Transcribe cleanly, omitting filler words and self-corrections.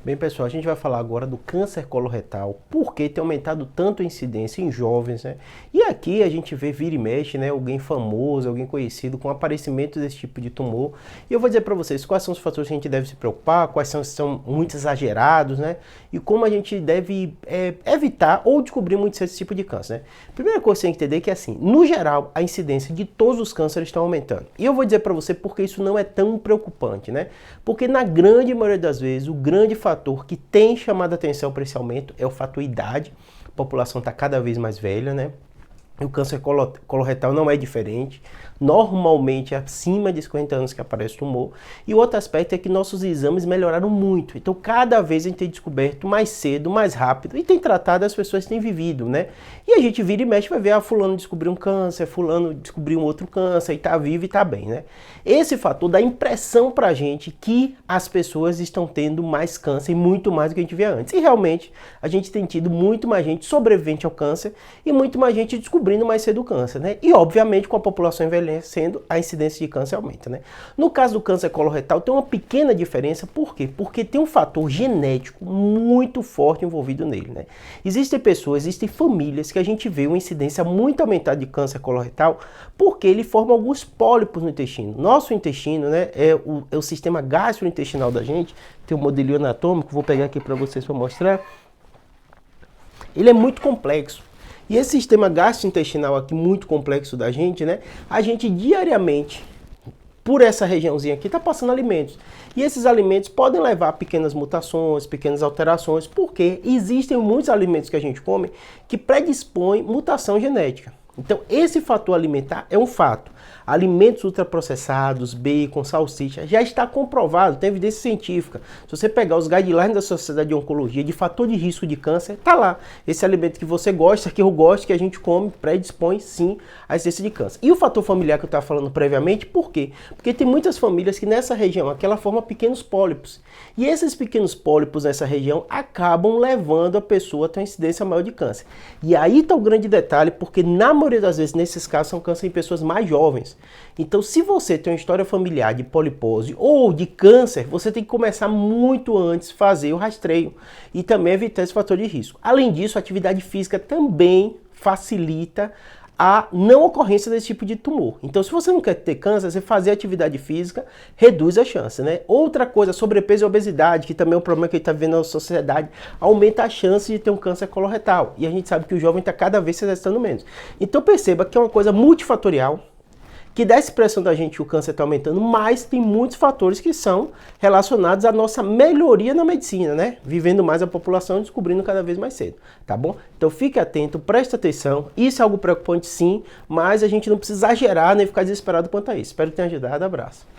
Bem, pessoal, a gente vai falar agora do câncer coloretal, por que tem aumentado tanto a incidência em jovens, né? E aqui a gente vê vira e mexe, né, alguém famoso, alguém conhecido com aparecimento desse tipo de tumor. E eu vou dizer para vocês quais são os fatores que a gente deve se preocupar, quais são muito exagerados, né? E como a gente deve evitar ou descobrir muito cedo esse tipo de câncer, né? Primeira coisa que você tem que entender é que, assim, no geral, a incidência de todos os cânceres está aumentando. E eu vou dizer para você porque isso não é tão preocupante, né? Porque na grande maioria das vezes, o grande fator que tem chamado a atenção para esse aumento é o fator idade. A população está cada vez mais velha, né? E o câncer coloretal não é diferente. Normalmente é acima de 50 anos que aparece o tumor. E o outro aspecto é que nossos exames melhoraram muito. Então cada vez a gente tem descoberto mais cedo, mais rápido e tem tratado as pessoas que têm vivido, né? E a gente vira e mexe, vai ver, fulano descobriu um câncer, fulano descobriu um outro câncer e tá vivo e tá bem, né? Esse fator dá impressão pra gente que as pessoas estão tendo mais câncer e muito mais do que a gente via antes. E realmente a gente tem tido muito mais gente sobrevivente ao câncer e muito mais gente descobrindo mais cedo o câncer, né? E obviamente com a população envelhecendo, a incidência de câncer aumenta, né? No caso do câncer coloretal tem uma pequena diferença, por quê? Porque tem um fator genético muito forte envolvido nele, né? Existem famílias que a gente vê uma incidência muito aumentada de câncer coloretal porque ele forma alguns pólipos no intestino. Nosso intestino, né, é o sistema gastrointestinal da gente, tem um modelinho anatômico, vou pegar aqui para vocês para mostrar. Ele é muito complexo. E esse sistema gastrointestinal aqui muito complexo da gente, né, a gente diariamente, por essa regiãozinha aqui, está passando alimentos. E esses alimentos podem levar a pequenas mutações, pequenas alterações, porque existem muitos alimentos que a gente come que predispõem mutação genética. Então, esse fator alimentar é um fato. Alimentos ultraprocessados, bacon, salsicha, já está comprovado, tem evidência científica. Se você pegar os guidelines da Sociedade de Oncologia de fator de risco de câncer, tá lá. Esse alimento que você gosta, que eu gosto, que a gente come, predispõe sim à existência de câncer. E o fator familiar que eu estava falando previamente, por quê? Porque tem muitas famílias que nessa região aqui ela forma pequenos pólipos. E esses pequenos pólipos nessa região acabam levando a pessoa a ter uma incidência maior de câncer. E aí está o grande detalhe, porque na maioria das vezes, nesses casos, são câncer em pessoas mais jovens. Então, se você tem uma história familiar de polipose ou de câncer, você tem que começar muito antes fazer o rastreio e também evitar esse fator de risco. Além disso, a atividade física também facilita a não ocorrência desse tipo de tumor. Então, se você não quer ter câncer, você fazer atividade física reduz a chance, né? Outra coisa, sobrepeso e obesidade, que também é um problema que a gente está vivendo na sociedade, aumenta a chance de ter um câncer coloretal. E a gente sabe que o jovem está cada vez se exercitando menos. Então, perceba que é uma coisa multifatorial, que dá essa impressão da gente que o câncer está aumentando, mas tem muitos fatores que são relacionados à nossa melhoria na medicina, né? Vivendo mais a população e descobrindo cada vez mais cedo, tá bom? Então fique atento, preste atenção, isso é algo preocupante sim, mas a gente não precisa exagerar nem ficar desesperado quanto a isso. Espero que tenha ajudado, abraço.